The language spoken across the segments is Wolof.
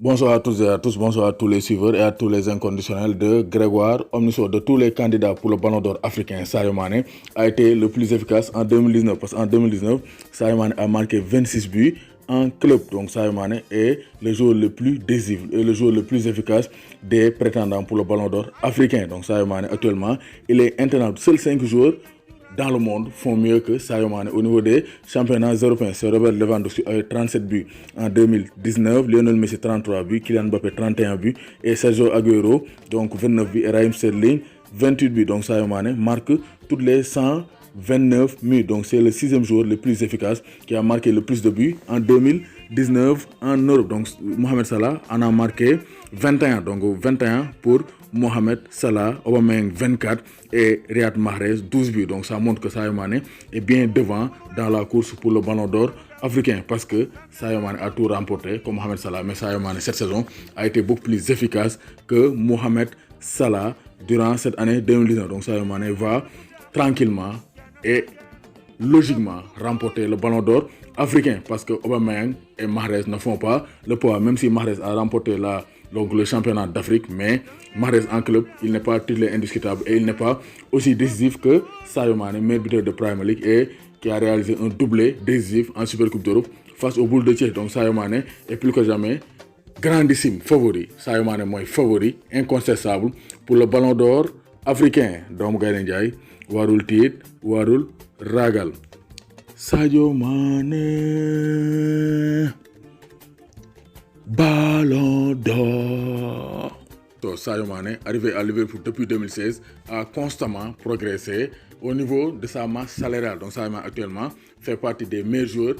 Bonsoir à toutes et à tous, bonsoir à tous les suiveurs et à tous les inconditionnels de Grégoire Omnisport. De tous les candidats pour le Ballon d'Or africain, Sadio Mané a été le plus efficace en 2019. Parce qu'en 2019, Sadio Mané a marqué 26 buts en club. Donc Sadio Mané est le joueur le plus décisif et le joueur le plus efficace des prétendants pour le Ballon d'Or africain. Donc Sadio Mané actuellement, il est intenable. Seuls 5 joueurs dans le monde font mieux que Sadio Mané au niveau des championnats européens. C'est Robert Lewandowski avec 37 buts en 2019, Lionel Messi 33 buts, Kylian Mbappé 31 buts et Sergio Aguero donc 29 buts et Raheem Sterling 28 buts. Donc Sadio Mané marque toutes les 129 minutes. Donc c'est le 6e joueur le plus efficace qui a marqué le plus de buts en 2019 en Europe. Donc Mohamed Salah en a marqué 21. Donc 21 pour Mohamed Salah, Aubameyang 24 et Riyad Mahrez 12 buts. Donc ça montre que Sadio Mané est bien devant dans la course pour le Ballon d'Or africain parce que Sadio Mané a tout remporté comme Mohamed Salah. Mais Sadio Mané cette saison a été beaucoup plus efficace que Mohamed Salah durant cette année 2019. Donc Sadio Mané va tranquillement et logiquement remporter le Ballon d'Or africain parce que Aubameyang et Mahrez ne font pas le poids. Même si Mahrez a remporté le championnat d'Afrique, mais Mahrez en club, il n'est pas titulaire indiscutable et il n'est pas aussi décisif que Sadio Mané, meilleur buteur de Premier League et qui a réalisé un doublé décisif en Super Coupe d'Europe face aux Boules de Thiès. Donc Sadio Mané est plus que jamais grandissime favori. Sadio Mané mooy favori incontestable pour le Ballon d'Or africain. doomu Gaynde Njaay warul tiit warul ragal. Sadio Mané Ballon d'Or. Sadio Mané, arrivé à Liverpool depuis 2016, a constamment progressé au niveau de sa masse salariale. Donc Sadio Mané actuellement fait partie des meilleurs joueurs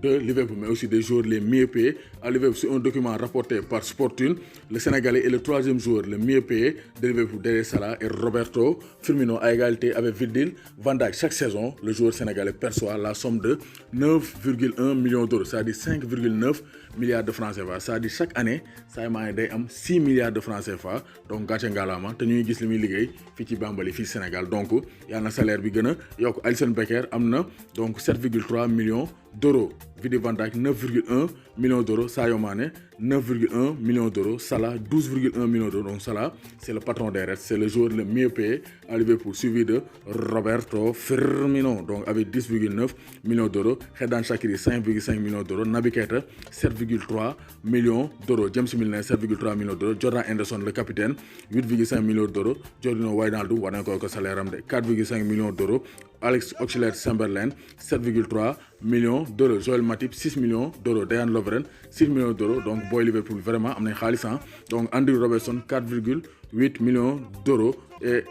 de Liverpool, mais aussi des joueurs les mieux payés à Liverpool. C'est un document rapporté par Sportune. Le Sénégalais est le 3e joueur le mieux payé de Liverpool derrière Salah et Roberto Firmino à égalité avec Virgil van Dijk. Chaque saison, le joueur sénégalais perçoit la somme de 9,1 millions d'euros, c'est-à-dire 5,9 milliards de francs CFA. C'est-à-dire chaque année, Sadio Mané day am 6 milliards de francs CFA. Donc gàcce ngalaama te ñuy gis li muy liggéey fii ci Bambali fii Sénégal. Donc yal na salaire bi gën a yokk. Alisson Becker am na donc 7,3 millions d'euros. Virgil van Dijk 9,1 millions d'euros. Sadio Mané 9,1 millions d'euros. Salah 12,1 millions d'euros. Donc Salah, c'est le patron des Reds, c'est le joueur le mieux payé à Liverpool, suivi de Roberto Firmino, donc avec 10,9 millions d'euros. Xherdan Shaqiri 5,5 millions d'euros. Naby Keita 7,3 millions d'euros. James Milner 7,3 millions d'euros. Jordan Henderson, le capitaine, 8,5 millions d'euros. Jorginho Wijnaldum war nañ ko salaire am de 4,5 millions d'euros. Alex Oxlade-Chamberlain 7,3 millions d'euros. Joel Matip 6 millions d'euros. Dejan Lovren 6 millions d'euros. Donc boy Liverpool vraiment am nañ xaalis. Donc Andrew Robertson 4,8 millions d'euros et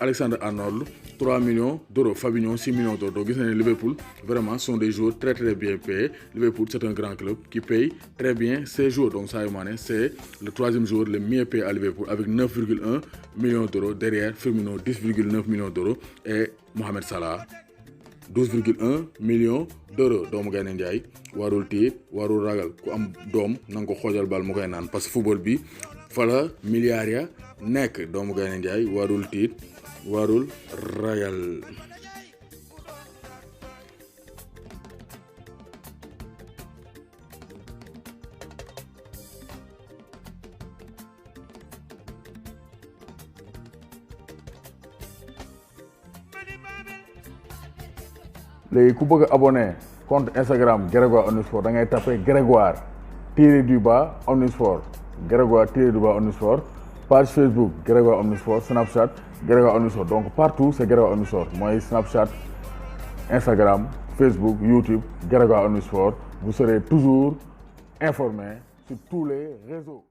Alexander Arnold 3 millions d'euros. Fabinho 6 millions d'euros. Donc gis nañ ne Liverpool vraiment sont des joueurs très très bien payés. Liverpool c'est un grand club qui paye très bien ses joueurs. Donc Sadio Mané c'est le 3e joueur le mieux payé à Liverpool avec 9,1 millions d'euros. Derrière Firmino 10,9 millions d'euros et Mohamed Salah 12,1 millions d'euros. doomu Gaynde Njaay warul tiit warul ragal ku am doom na nga ko xoojal bal mu koy naan parce que football bi fa la milliards ya nekk. doomu Gaynde Njaay warul tiit warul ragal. léegi ku bëgg a abonné compte Instagram Grégoire Omnisport da ngay tapé Grégoire _Omnisport Grégoire _Omnisport page Facebook Grégoire Omnisport, Snapchat Grégoire Omnisport. Donc partout c'est Grégoire Omnisport. Moi Snapchat, Instagram, Facebook, YouTube Grégoire Omnisport. Vous serez toujours informé sur tous les réseaux.